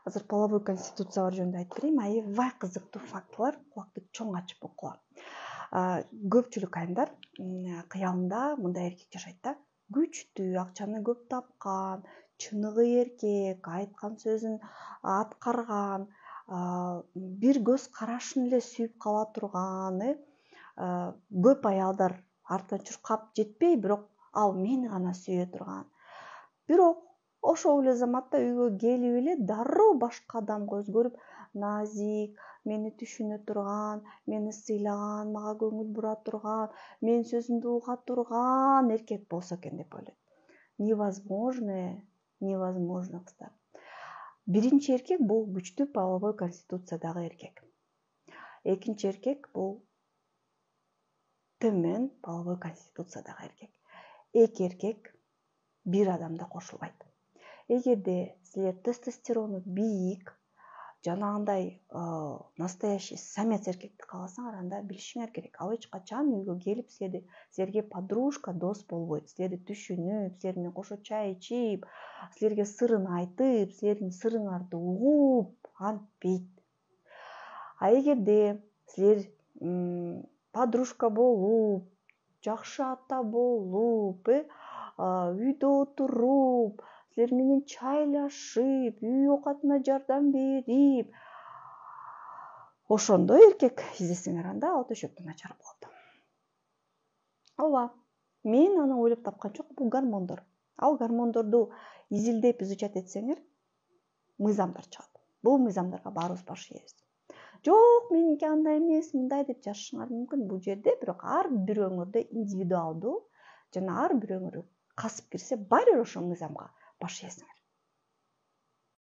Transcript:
Азыр половой конституциялар жөнүндө айтып берейин. Аябай кызыктуу фактылар, кулакты чоң ачып окугула. Көпчүлүк айымдар кыялында мындай эркек жашайт да. Күчтүү, акчаны көп тапкан, чыныгы эркек, айткан сөзүн аткарган, бир көз карашын эле сүйүп кала турган, көп аялдар артынан чуркап жетпей, бирок ал мени гана сүйө турган. Бирок ошол эле заматта үйгө келип эле дароо башка адамга өзгөрүп, назик, мени түшүнө турган, мени сыйлаган, мага көңүл бура турган, менин сөзүмдү уга турган эркек болсо экен деп ойлойт. Невозможно, кыздар. Биринчи эркек бул күчтүү половой конституциядагы эркек. Экинчи эркек бул төмөн половой конституциядагы эркек. Эки эркек бир адамда кошулбайт. Эгерде силер тестостерону бийик, жанагындай настоящий самец эркекти кааласаңар, анда билишиңер керек. Ал эч качан үйгө келип силерге подружка, дос болбойт. Силерди түшүнүп, силер менен кошо чай ичип, силерге сырын айтып, силердин сырыңарды угуп, антпейт. А эгерде силер подружка болуп, жакшы ата болуп, үйдө отуруп, силер менен чайлашып, үй оокатына жардам берип, ошондой эркек издесеңер, анда ал төшөктө начар болот. Ооба, мен аны ойлоп тапкан жок, бул гормондор. Ал гормондорду изилдеп изучать этсеңер, мыйзамдар чыгат. Бул мыйзамдарга баарыбыз баш ийебиз. Жок, меники андай эмес, мындай деп жазышыңар мүмкүн. Бул жерде бирок ар бирөөңөрдө индивидуалдуу жана ар бирөөңөр касып кирсе, баары бир ошол мыйзамга баш ийесиңер.